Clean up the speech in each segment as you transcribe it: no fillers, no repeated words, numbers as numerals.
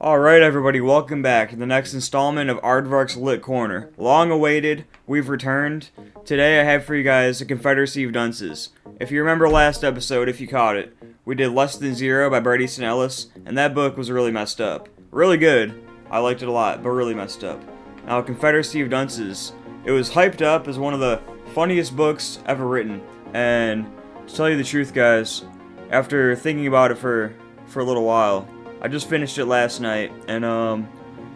Alright everybody, welcome back to the next installment of Aardvark's Lit Corner. Long awaited, we've returned. Today I have for you guys the Confederacy of Dunces. If you remember last episode, if you caught it, we did Less Than Zero by Bret Easton Ellis, and that book was really messed up. Really good, I liked it a lot, but really messed up. Now Confederacy of Dunces, it was hyped up as one of the funniest books ever written, and to tell you the truth guys, after thinking about it for a little while, I just finished it last night, and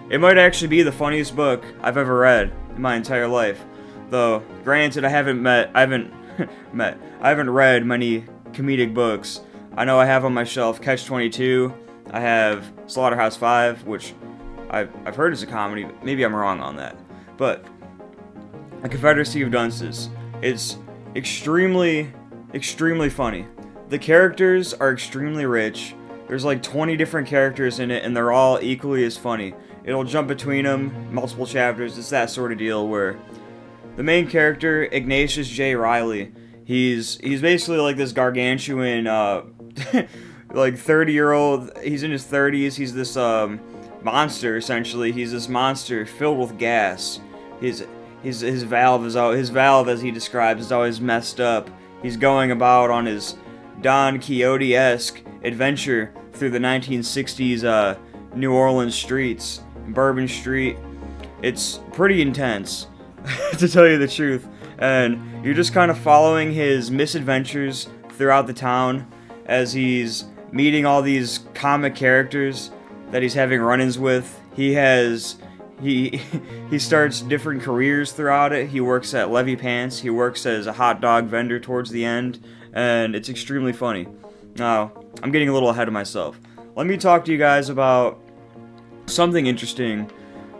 it might actually be the funniest book I've ever read in my entire life. Though, granted, I haven't read many comedic books. I know I have on my shelf Catch-22. I have Slaughterhouse-5, which I've heard is a comedy. But maybe I'm wrong on that. But A Confederacy of Dunces. It's extremely funny. The characters are extremely rich. There's like 20 different characters in it, and they're all equally as funny. It'll jump between them, multiple chapters, it's that sort of deal where the main character, Ignatius J. Riley, he's basically like this gargantuan, like 30-year-old, he's in his 30s, he's this monster, essentially. He's this monster filled with gas. His valve, as he describes, is always messed up. He's going about on his Don Quixote-esque adventure through the 1960s New Orleans streets, Bourbon Street. It's pretty intense, to tell you the truth, and you're just kind of following his misadventures throughout the town as he's meeting all these comic characters that he's having run-ins with. He starts different careers throughout it. He works at Levy Pants, he works as a hot dog vendor towards the end, and it's extremely funny. Now, I'm getting a little ahead of myself. Let me talk to you guys about something interesting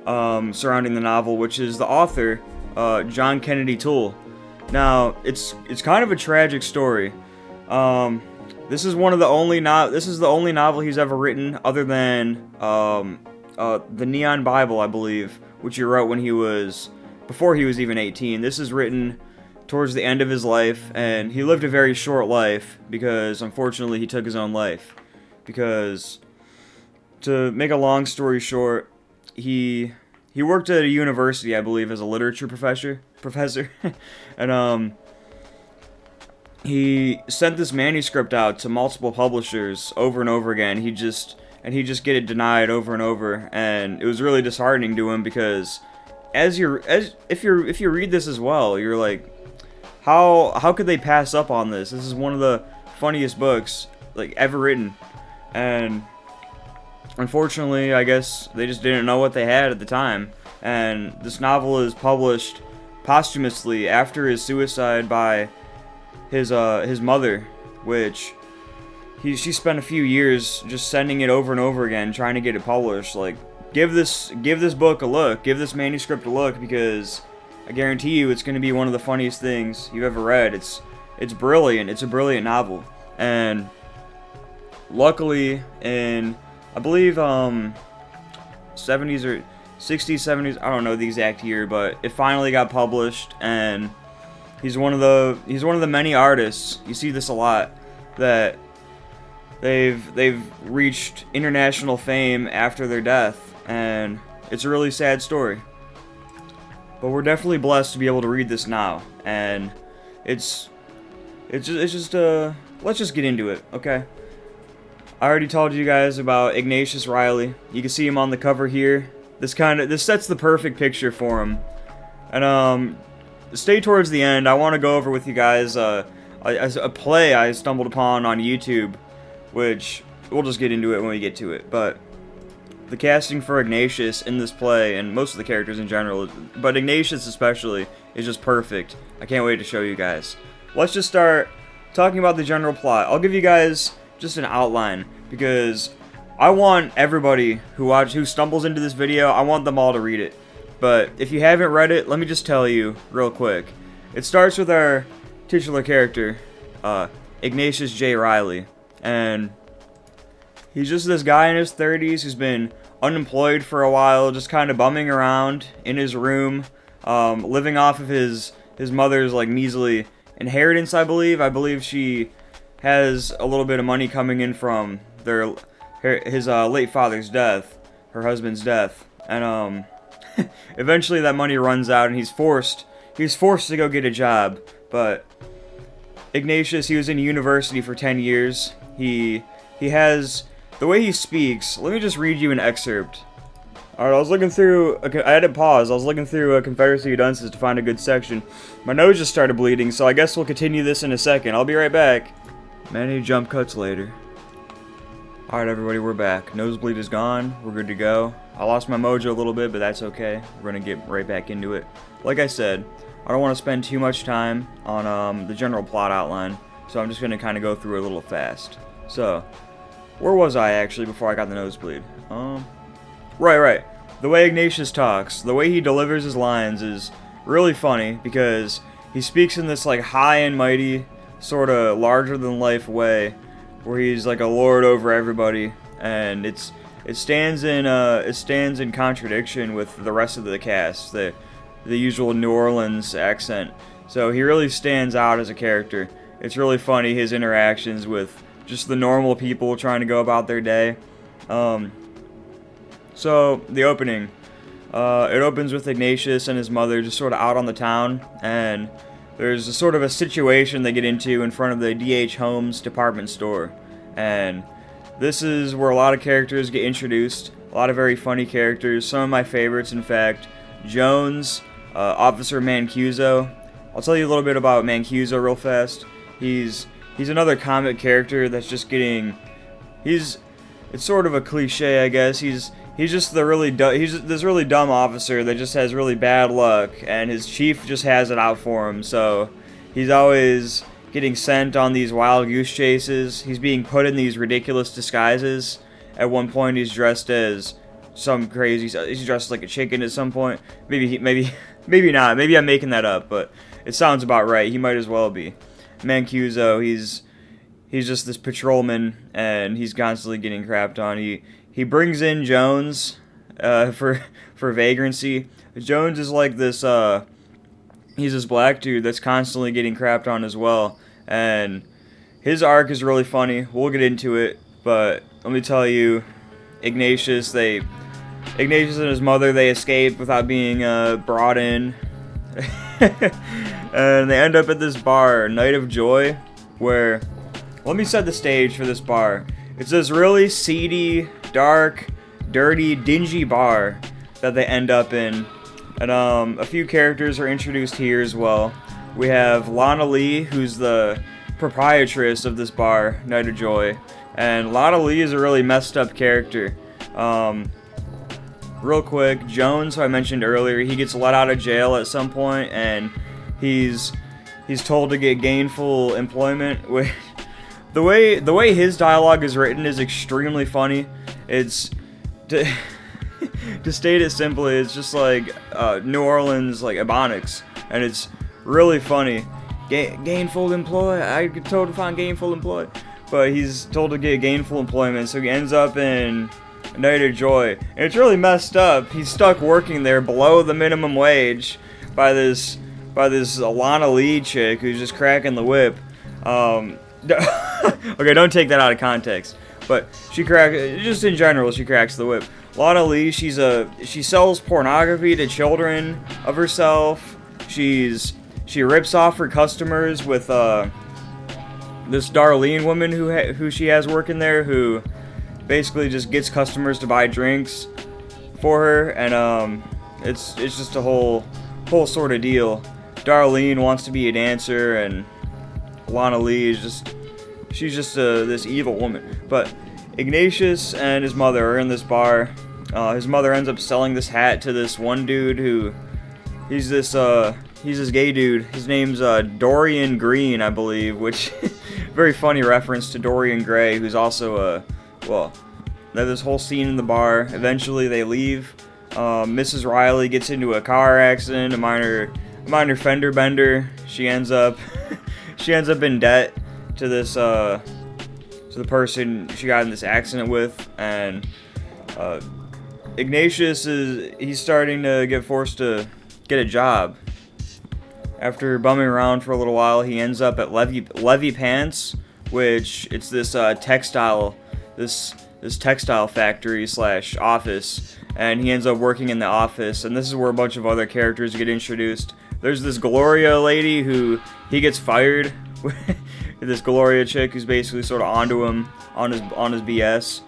surrounding the novel, which is the author, John Kennedy Toole. Now, it's kind of a tragic story. This is the only novel he's ever written, other than the Neon Bible, I believe, which he wrote before he was even 18. This is written towards the end of his life, and he lived a very short life because, unfortunately, he took his own life. Because, to make a long story short, he worked at a university, I believe, as a literature professor, and he sent this manuscript out to multiple publishers over and over again. He'd just get it denied over and over, and it was really disheartening to him because, if you read this as well, you're like, how could they pass up on this? This is one of the funniest books like ever written, and unfortunately, I guess they just didn't know what they had at the time. And this novel is published posthumously after his suicide by his mother, which she spent a few years just sending it over and over again, trying to get it published. Like, give this book a look, give this manuscript a look, because I guarantee you it's going to be one of the funniest things you've ever read. It's brilliant. It's a brilliant novel. And luckily, in, I believe, 70s or 60s, 70s, I don't know the exact year, but it finally got published, and he's one of the many artists, you see this a lot, that they've reached international fame after their death, and it's a really sad story. But we're definitely blessed to be able to read this now, and let's just get into it, okay? I already told you guys about Ignatius Riley. You can see him on the cover here. This sets the perfect picture for him. And stay towards the end. I want to go over with you guys a play I stumbled upon on YouTube, which we'll just get into it when we get to it. But the casting for Ignatius in this play, and most of the characters in general, but Ignatius especially, is just perfect. I can't wait to show you guys. Let's just start talking about the general plot. I'll give you guys just an outline, because I want everybody who stumbles into this video, I want them all to read it. But if you haven't read it, let me just tell you real quick. It starts with our titular character, Ignatius J. Riley, and he's just this guy in his 30s who's been unemployed for a while, just kind of bumming around in his room, living off of his mother's like measly inheritance, I believe. I believe she has a little bit of money coming in from his late father's death, her husband's death, and eventually that money runs out, and he's forced to go get a job. But Ignatius, he was in university for 10 years. He has the way he speaks. Let me just read you an excerpt. Alright, I was looking through, I had to pause. I was looking through Confederacy Dunces to find a good section. My nose just started bleeding, so I guess we'll continue this in a second. I'll be right back. Many jump cuts later. Alright everybody, we're back. Nosebleed is gone. We're good to go. I lost my mojo a little bit, but that's okay. We're going to get right back into it. Like I said, I don't want to spend too much time on the general plot outline, so I'm just going to kind of go through it a little fast. So, where was I actually before I got the nosebleed? Right. The way Ignatius talks, the way he delivers his lines is really funny because he speaks in this like high and mighty, sort of larger than life way, where he's like a lord over everybody, and it stands in contradiction with the rest of the cast, the usual New Orleans accent. So he really stands out as a character. It's really funny, his interactions with just the normal people trying to go about their day. So, the opening. It opens with Ignatius and his mother just sort of out on the town, and there's a sort of a situation they get into in front of the D.H. Holmes department store. And this is where a lot of characters get introduced, a lot of very funny characters. Some of my favorites, in fact, Jones, Officer Mancuso. I'll tell you a little bit about Mancuso real fast. He's another comic character that's just getting... It's sort of a cliche, I guess. He's just this really dumb officer that just has really bad luck, and his chief just has it out for him. So he's always getting sent on these wild goose chases. He's being put in these ridiculous disguises. At one point, he's dressed as some crazy. He's dressed like a chicken at some point. Maybe not. Maybe I'm making that up, but it sounds about right. He might as well be. Mancuso, he's just this patrolman, and he's constantly getting crapped on. He brings in Jones for vagrancy. Jones is like this, he's this black dude that's constantly getting crapped on as well. And his arc is really funny. We'll get into it, but let me tell you, Ignatius and his mother, they escape without being brought in. And they end up at this bar, Night of Joy, where... Let me set the stage for this bar. It's this really seedy, dark, dirty, dingy bar that they end up in. And a few characters are introduced here as well. We have Lana Lee, who's the proprietress of this bar, Night of Joy. And Lana Lee is a really messed up character. Real quick, Jones, who I mentioned earlier, he gets let out of jail at some point, and he's told to get gainful employment with... The way his dialogue is written is extremely funny. It's to state it simply, it's just like New Orleans like Ebonics, and it's really funny. Gainful employ. I get told to find gainful employ, but he's told to get gainful employment, so he ends up in Night of Joy, and it's really messed up. He's stuck working there below the minimum wage by this Lana Lee chick who's just cracking the whip. Okay, don't take that out of context. But just in general, she cracks the whip. Lana Lee, she sells pornography to children of herself. She rips off her customers with this Darlene woman who she has working there, who basically just gets customers to buy drinks for her, and it's just a whole sort of deal. Darlene wants to be a dancer, and Lana Lee is she's just this evil woman. But Ignatius and his mother are in this bar. His mother ends up selling this hat to this one dude who, he's this gay dude. His name's Dorian Green, I believe, which very funny reference to Dorian Gray, who's also well, they have this whole scene in the bar. Eventually they leave. Mrs. Riley gets into a car accident, a minor fender bender. She ends up in debt to this to the person she got in this accident with, and Ignatius he's starting to get forced to get a job. After bumming around for a little while, he ends up at Levy Pants, which it's this textile this textile factory slash office, and he ends up working in the office, and this is where a bunch of other characters get introduced. There's this Gloria lady who he gets fired. This Gloria chick who's basically sort of onto him on his BS.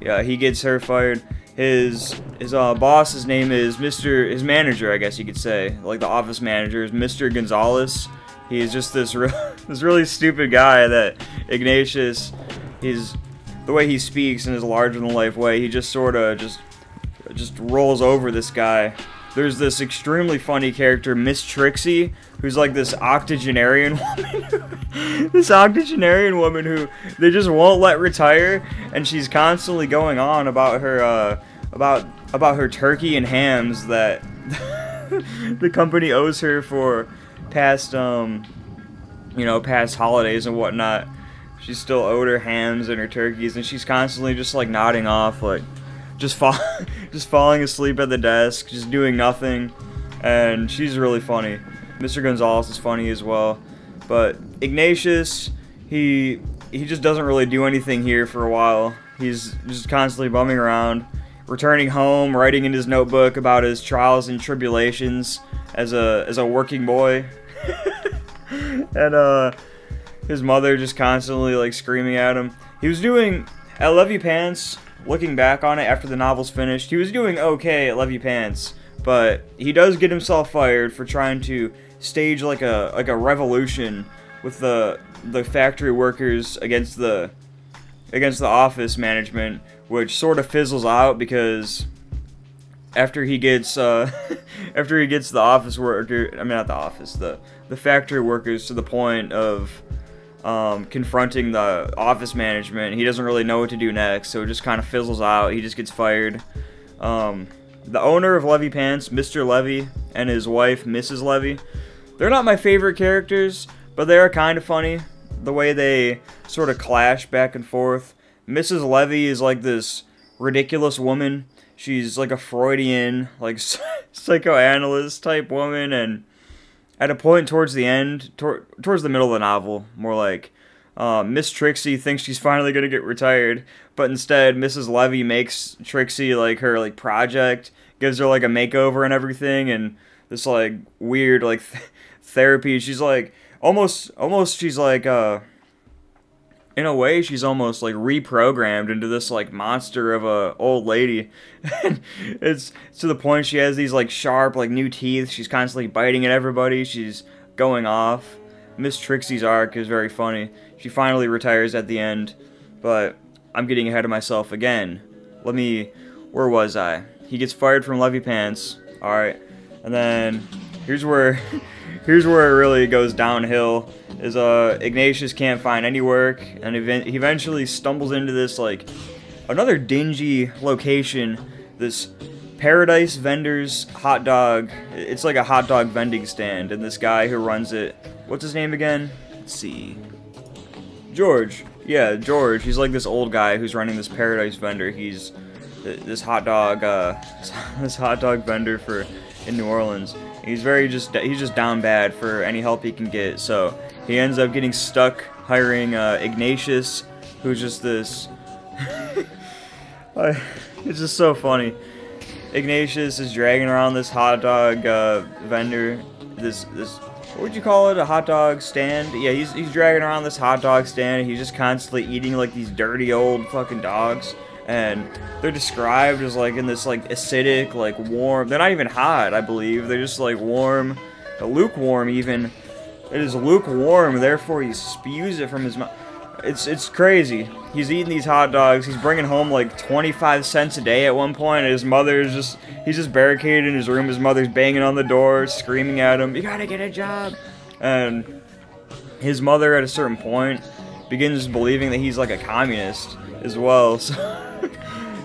Yeah, he gets her fired. His boss, his name is his manager, I guess you could say, like the office manager, is Mr. Gonzalez. He's just this really stupid guy that Ignatius, the way he speaks in his larger-than-life way, he just sort of just rolls over this guy. There's this extremely funny character, Miss Trixie, who's like this octogenarian woman. This octogenarian woman who they just won't let retire, and she's constantly going on about her about her turkey and hams that the company owes her for past past holidays and whatnot. She's still owed her hams and her turkeys, and she's constantly just like nodding off, like just falling asleep at the desk, just doing nothing, and she's really funny. Mr. Gonzalez is funny as well, but Ignatius, he just doesn't really do anything here for a while. He's just constantly bumming around, returning home, writing in his notebook about his trials and tribulations as a working boy, and his mother just constantly like screaming at him. He was doing at Levy Pants. Looking back on it after the novel's finished, he was doing okay at Levy Pants, but he does get himself fired for trying to stage like a revolution with the factory workers against the office management, which sort of fizzles out because after he gets the office worker, I mean not the office, the factory workers to the point of confronting the office management, he doesn't really know what to do next, so it just kind of fizzles out. He just gets fired. The owner of Levy Pants, Mr. Levy, and his wife, Mrs. Levy, they're not my favorite characters, but they are kind of funny, the way they sort of clash back and forth. Mrs. Levy is like this ridiculous woman. She's like a Freudian, like psychoanalyst type woman, and at a point towards the end, towards the middle of the novel, more like, Miss Trixie thinks she's finally going to get retired, but instead Mrs. Levy makes Trixie like her like project, gives her like a makeover and everything, and this like weird like therapy. She's like almost she's like in a way she's almost like reprogrammed into this like monster of a old lady. And it's to the point she has these like sharp like new teeth. She's constantly biting at everybody. She's going off. Miss Trixie's arc is very funny. She finally retires at the end, but I'm getting ahead of myself again. Where was I? He gets fired from Levy Pants. Alright, and then here's where it really goes downhill. Is Ignatius can't find any work, and he eventually stumbles into this like another dingy location, this Paradise Vendors hot dog. It's like a hot dog vending stand, and this guy who runs it, what's his name again? Let's see. George. Yeah, George. He's like this old guy who's running this Paradise Vendor. He's this hot dog vendor in New Orleans. He's just down bad for any help he can get, so he ends up getting stuck hiring Ignatius, who's just this it's just so funny. Ignatius is dragging around this hot dog vendor, this what would you call it, a hot dog stand? Yeah, he's dragging around this hot dog stand, and he's just constantly eating like these dirty old fucking dogs. And they're described as like in this like acidic, like warm, they're not even hot, I believe, they're just like warm, lukewarm even. It is lukewarm, therefore he spews it from his mouth. It's crazy. He's eating these hot dogs, he's bringing home like 25 cents a day at one point, and his mother is he's just barricaded in his room, his mother's banging on the door, screaming at him, "You gotta get a job!" And his mother at a certain point begins believing that he's like a communist as well,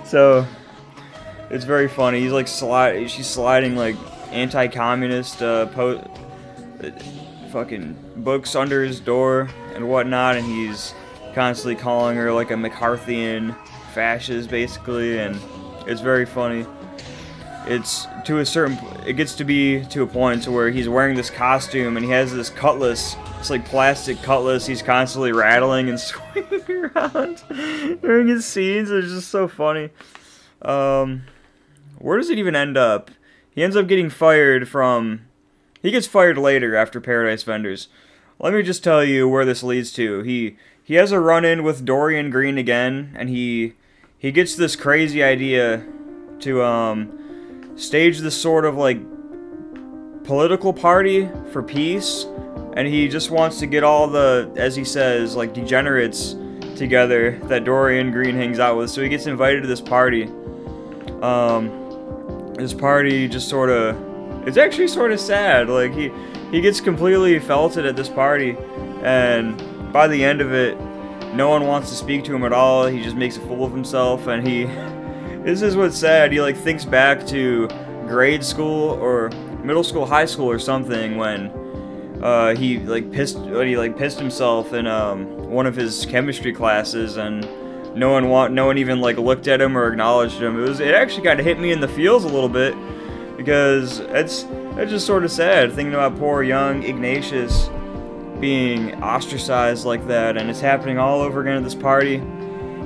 so it's very funny. He's like she's sliding like anti-communist fucking books under his door and whatnot, and he's constantly calling her like a McCarthyian fascist basically, and it's very funny. It gets to be to a point to where he's wearing this costume and he has this cutlass this like plastic cutlass he's constantly rattling and swinging around during his scenes. It's just so funny. Where does it even end up? He ends up getting fired from... He gets fired later after Paradise Vendors. Let me just tell you where this leads to. He has a run-in with Dorian Green again, and he gets this crazy idea to stage this sort of like political party for peace, and he just wants to get all the, as he says, like degenerates together that Dorian Green hangs out with. So he gets invited to this party. This party just sort of, it's actually sort of sad. Like he gets completely felted at this party, and by the end of it, no one wants to speak to him at all. He just makes a fool of himself, and this is what's sad. He like thinks back to grade school or middle school, high school or something when he pissed himself in one of his chemistry classes, and no one even like looked at him or acknowledged him. It actually kind of hit me in the feels a little bit, because it's just sort of sad thinking about poor young Ignatius being ostracized like that, and it's happening all over again at this party.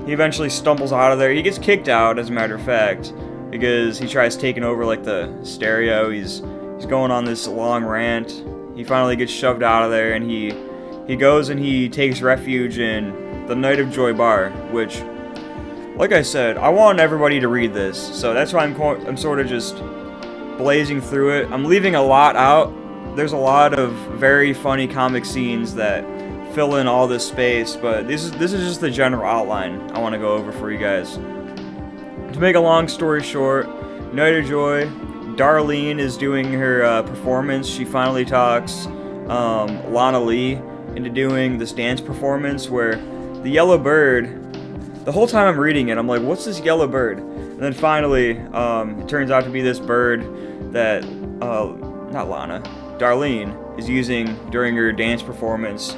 He eventually stumbles out of there. He gets kicked out, as a matter of fact, because he tries taking over like the stereo. He's going on this long rant. He finally gets shoved out of there, and he goes and he takes refuge in the Night of Joy bar, which, like I said, I want everybody to read this, so that's why I'm sort of just blazing through it. I'm leaving a lot out. There's a lot of very funny comic scenes that fill in all this space, but this is just the general outline I want to go over for you guys. To make a long story short, Night of Joy, Darlene is doing her performance. She finally talks Lana Lee into doing this dance performance where the yellow bird, the whole time I'm reading it, I'm like, what's this yellow bird? And then finally, it turns out to be this bird that, not Lana, Darlene is using during her dance performance.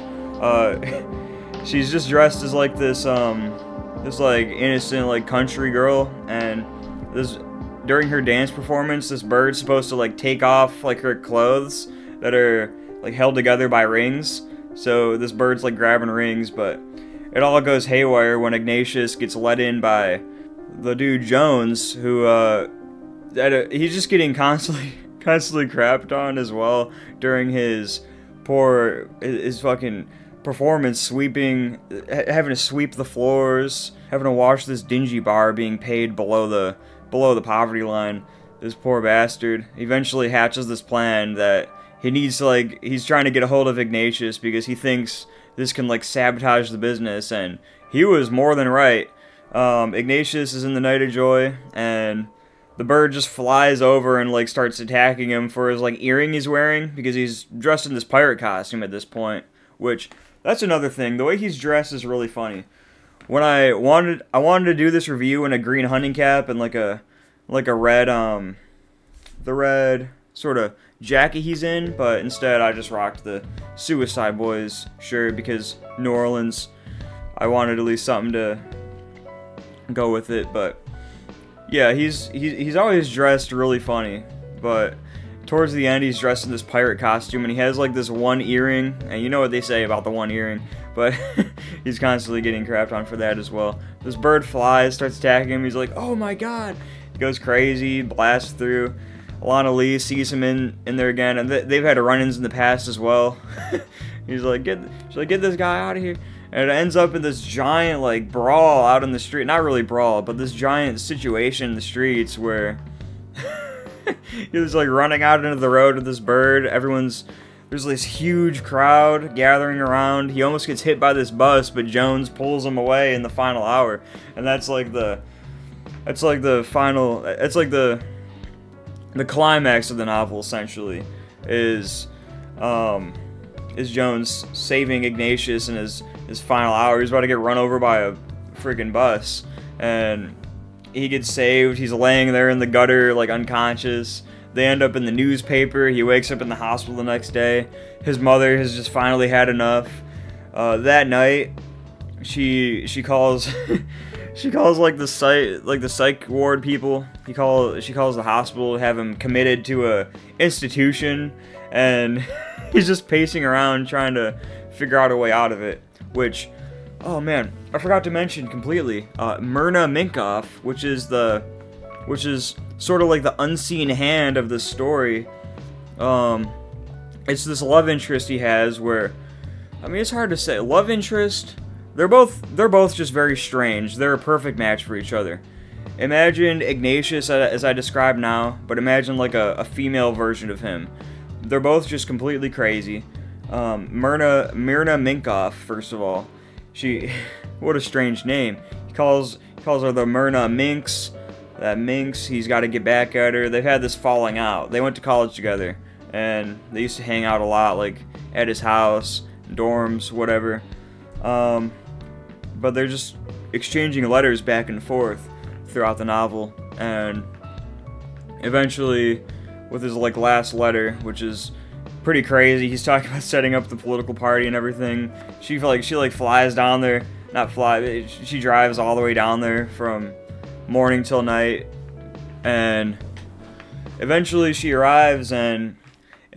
She's just dressed as like this like innocent like country girl, and during her dance performance, this bird's supposed to like take off like her clothes that are like held together by rings. So this bird's like grabbing rings, but it all goes haywire when Ignatius gets let in by the dude Jones, who he's just getting constantly crapped on as well during his fucking performance, having to sweep the floors, having to wash this dingy bar, being paid below the poverty line. This poor bastard eventually hatches this plan that he needs to, like, he's trying to get a hold of Ignatius because he thinks this can like sabotage the business, and he was more than right. Ignatius is in the Night of Joy, and the bird just flies over and like starts attacking him for his like earring he's wearing, because he's dressed in this pirate costume at this point, which that's another thing. The way he's dressed is really funny. When I wanted to do this review in a green hunting cap and like a red the red sort of jacket he's in, but instead I just rocked the Suicide Boys shirt because New Orleans, I wanted at least something to go with it. But yeah, he's always dressed really funny, but towards the end he's dressed in this pirate costume, and he has like this one earring, and you know what they say about the one earring, but he's constantly getting crapped on for that as well. This bird flies, starts attacking him, he's like, oh my god, he goes crazy, blasts through. Lana Lee sees him in there again, and they've had run-ins in the past as well. She's like, get this guy out of here. And it ends up in this giant like brawl out in the street. Not really brawl, but this giant situation in the streets where he was like running out into the road with this bird. There's this huge crowd gathering around. He almost gets hit by this bus, but Jones pulls him away in the final hour. And that's like the climax of the novel, essentially, is Jones saving Ignatius in his final hour. He's about to get run over by a freaking bus, and he gets saved. He's laying there in the gutter, like unconscious. They end up in the newspaper. He wakes up in the hospital the next day. His mother has just finally had enough. That night, she calls she calls like the psych ward people. She calls the hospital to have him committed to a institution, and he's just pacing around trying to figure out a way out of it. Which, oh man, I forgot to mention completely. Myrna Minkoff, which is sort of like the unseen hand of the story. It's this love interest he has where, I mean, it's hard to say. Love interest, they're both just very strange. They're a perfect match for each other. Imagine Ignatius as I described now, but imagine like a female version of him. They're both just completely crazy. Myrna Minkoff, first of all. What a strange name. He calls her the Myrna Minx. That Minx, he's got to get back at her. They've had this falling out. They went to college together, and they used to hang out a lot, like at his house, dorms, whatever. But they're just exchanging letters back and forth throughout the novel, and eventually, with his like last letter, which is pretty crazy, he's talking about setting up the political party and everything. She flies down there, she drives all the way down there from morning till night, and eventually she arrives, and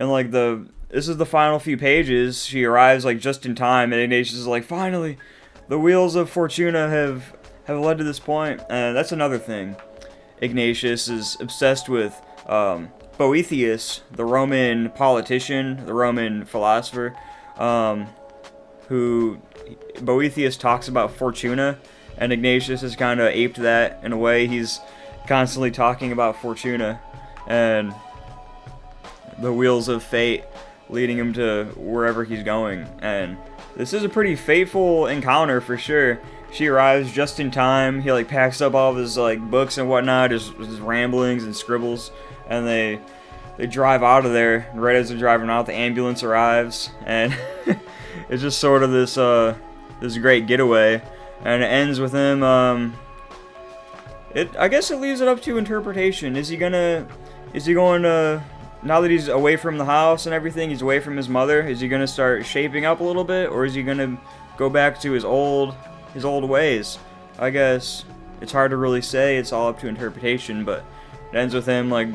like this is the final few pages, she arrives like just in time, and Ignatius is like, finally, the wheels of Fortuna have led to this point. And that's another thing. Ignatius is obsessed with Boethius, the Roman politician, the Roman philosopher, who Boethius talks about Fortuna, and Ignatius has kind of aped that in a way. He's constantly talking about Fortuna and the wheels of fate leading him to wherever he's going. And this is a pretty fateful encounter for sure. She arrives just in time. He like packs up all of his like books and whatnot, his ramblings and scribbles, and they drive out of there. And right as they're driving out, the ambulance arrives, and it's just sort of this great getaway. And it ends with him. I guess it leaves it up to interpretation. Is he going to, now that he's away from the house and everything, he's away from his mother, is he going to start shaping up a little bit, or is he going to go back to his old ways? I guess it's hard to really say. It's all up to interpretation, but it ends with him like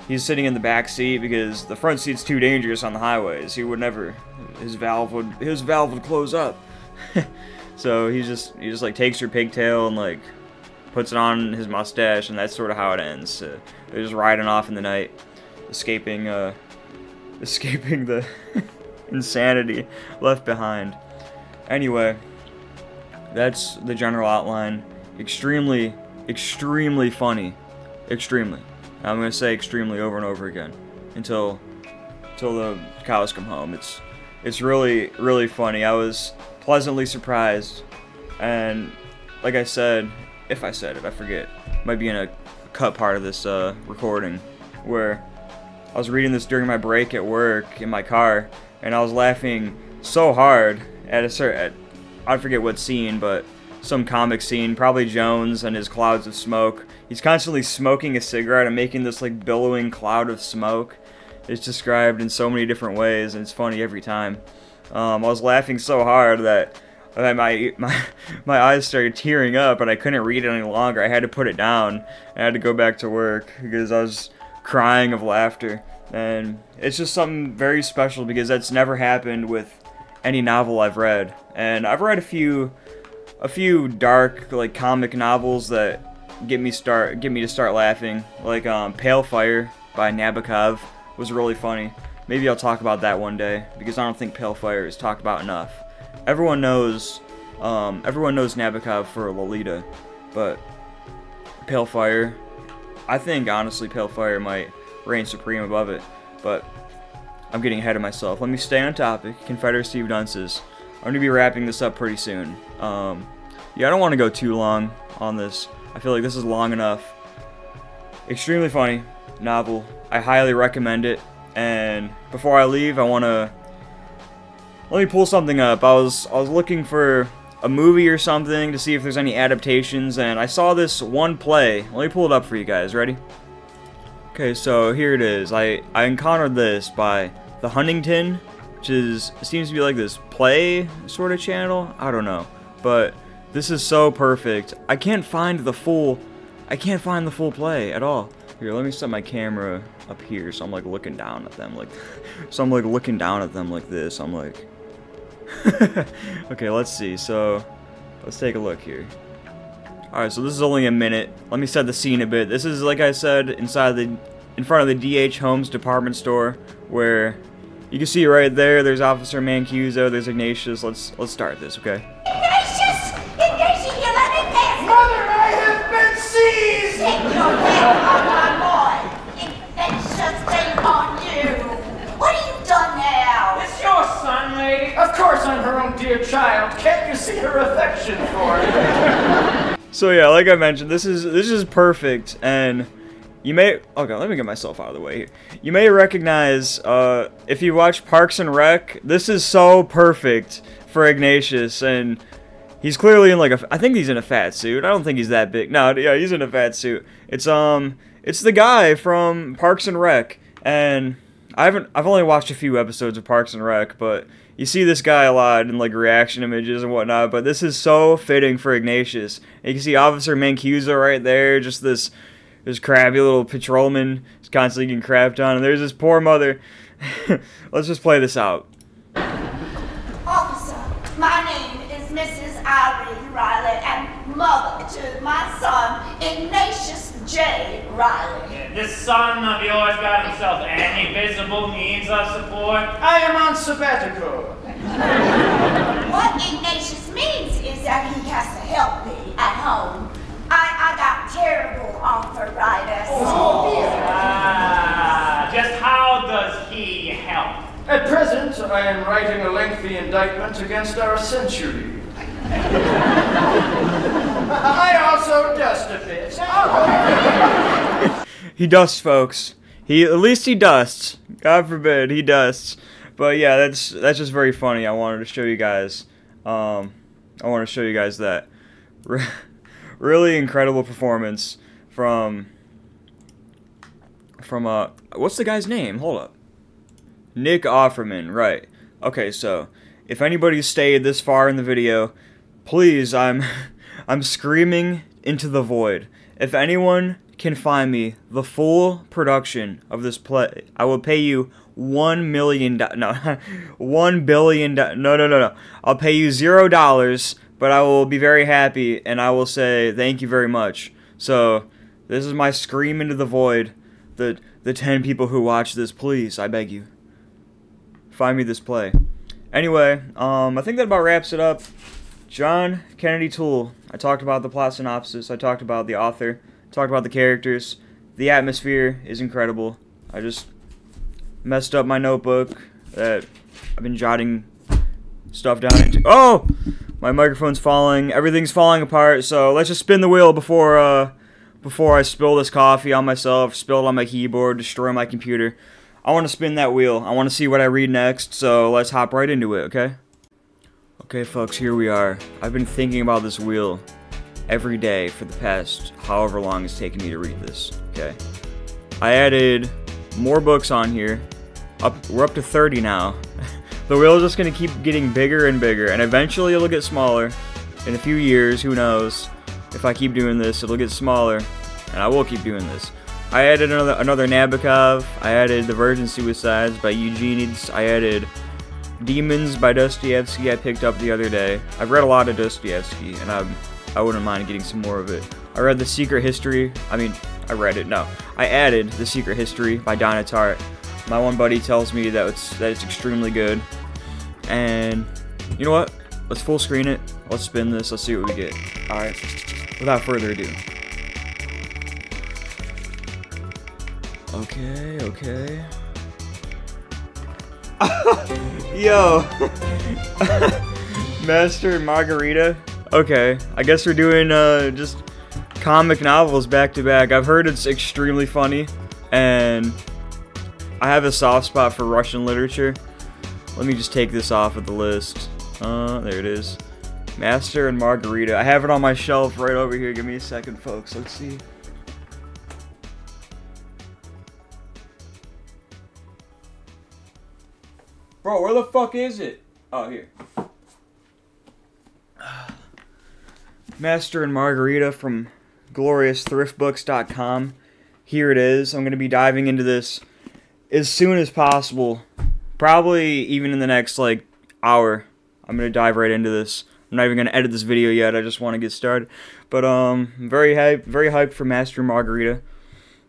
he's sitting in the back seat because the front seat's too dangerous on the highways. He would never, his valve would close up. So he just like takes her pigtail and like puts it on his mustache, and that's sort of how it ends. They're just riding off in the night, escaping the insanity left behind. Anyway, that's the general outline. Extremely, extremely funny. Extremely. I'm gonna say extremely over and over again until the cows come home. It's really, really funny. I was pleasantly surprised, and like I said, if I said it, I forget. It might be in a cut part of this recording, where I was reading this during my break at work in my car, and I was laughing so hard at I forget what scene, but some comic scene, probably Jones and his clouds of smoke. He's constantly smoking a cigarette and making this like billowing cloud of smoke. It's described in so many different ways, and it's funny every time. I was laughing so hard that my eyes started tearing up, and I couldn't read it any longer. I had to put it down. I had to go back to work because I was crying of laughter. And it's just something very special because that's never happened with any novel I've read. And I've read a few dark like comic novels that get me to start laughing. Like Pale Fire by Nabokov was really funny. Maybe I'll talk about that one day because I don't think Pale Fire is talked about enough. Everyone knows Nabokov for Lolita, but Pale Fire, I think honestly Pale Fire might reign supreme above it. But I'm getting ahead of myself. Let me stay on topic. Confederacy of Dunces. I'm going to be wrapping this up pretty soon. Yeah, I don't want to go too long on this. I feel like this is long enough. Extremely funny novel. I highly recommend it. And before I leave, let me pull something up. I was looking for a movie or something to see if there's any adaptations, and I saw this one play. Let me pull it up for you guys. Ready? Okay, so here it is. I encountered this by The Huntington, which seems to be like this play sort of channel. I don't know, but this is so perfect. I can't find the full play at all. Here, let me set my camera up here so I'm like looking down at them like so I'm like looking down at them like this. I'm like okay, let's see. So let's take a look here. Alright, so this is only a minute. Let me set the scene a bit. This is, like I said, in front of the DH Homes department store, where you can see right there, there's Officer Mancuso, there's Ignatius. Let's start this, okay? Ignatius! Ignatius, you let me pass! Mother, I have been seized! Take your hand on my boy! Ignatius, take on you! What have you done now? It's your son, lady. Of course I'm her own dear child. Can't you see her affection for me? So yeah, like I mentioned, this is perfect, and you may... Okay, let me get myself out of the way here. You may recognize, if you watch Parks and Rec, this is so perfect for Ignatius, and he's clearly in like a... I think he's in a fat suit. I don't think he's that big. No, yeah, he's in a fat suit. It's the guy from Parks and Rec, and I've only watched a few episodes of Parks and Rec, but you see this guy a lot in like reaction images and whatnot, but this is so fitting for Ignatius. And you can see Officer Mancuso right there, just this crabby little patrolman is constantly getting crapped on, and there's this poor mother. Let's just play this out. Officer, my name is Mrs. Irene Riley, and mother to my son, Ignatius J. Riley. This son of yours got himself any visible means of support? I am on sabbatical. What Ignatius means is that he has to help me at home. I got terrible arthritis. Just how does he help? At present, I am writing a lengthy indictment against our century. I also dust a bit. He dusts, folks. At least he dusts. God forbid he dusts. But yeah, that's just very funny. I wanted to show you guys. That really incredible performance from what's the guy's name? Hold up. Nick Offerman, right. Okay, so if anybody stayed this far in the video, please, I'm screaming into the void. If anyone can find me the full production of this play, I will pay you $1 million. No, $1 billion. No. I'll pay you $0, but I will be very happy, and I will say thank you very much. So this is my scream into the void. The 10 people who watch this, please, I beg you, find me this play. Anyway, I think that about wraps it up. John Kennedy Toole. I talked about the plot synopsis. I talked about the author. I talked about the characters. The atmosphere is incredible. I just messed up my notebook that I've been jotting stuff down into. Oh! My microphone's falling. Everything's falling apart. So let's just spin the wheel before I spill this coffee on myself, spill it on my keyboard, destroy my computer. I want to spin that wheel. I want to see what I read next, so let's hop right into it, okay? Okay, folks, here we are. I've been thinking about this wheel every day for the past however long it's taken me to read this, okay? I added more books on here. We're up to 30 now. The wheel is just going to keep getting bigger and bigger, and eventually it'll get smaller. In a few years, who knows? If I keep doing this, it'll get smaller, and I will keep doing this. I added another Nabokov. I added The Virgin Suicides by Eugenides. I added Demons by Dostoevsky I picked up the other day. I've read a lot of Dostoevsky, and I wouldn't mind getting some more of it. I read The Secret History. I added The Secret History by Donna Tartt. My one buddy tells me that it's extremely good. And you know what? Let's full screen it. Let's spin this. Let's see what we get. Alright. Without further ado. Okay. Yo. Master and Margarita. Okay. I guess we're doing just comic novels back to back. I've heard it's extremely funny, and I have a soft spot for Russian literature. Let me just take this off of the list. There it is. Master and Margarita. I have it on my shelf right over here. Give me a second, folks. Let's see. Bro, where the fuck is it? Oh, here. Master and Margarita from gloriousthriftbooks.com. here it is. I'm going to be diving into this as soon as possible. Probably even in the next, like, hour. I'm going to dive right into this. I'm not even going to edit this video yet. I just want to get started. But, I'm very hyped for Master Margarita.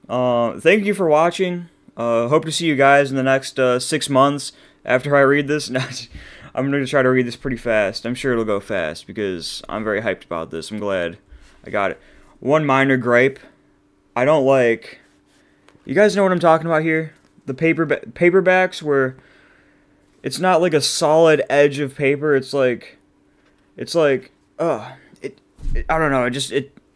Thank you for watching. Hope to see you guys in the next 6 months after I read this. I'm going to try to read this pretty fast. I'm sure it'll go fast because I'm very hyped about this. I'm glad I got it. One minor gripe. I don't like... You guys know what I'm talking about here? The paperbacks where it's not like a solid edge of paper. It's like... I don't know.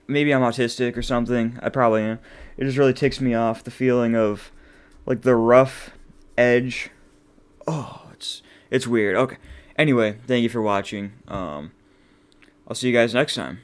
Maybe I'm autistic or something. I probably am. It just really ticks me off, the feeling of, like, the rough edge. Oh, it's weird. Okay. Anyway, thank you for watching. I'll see you guys next time.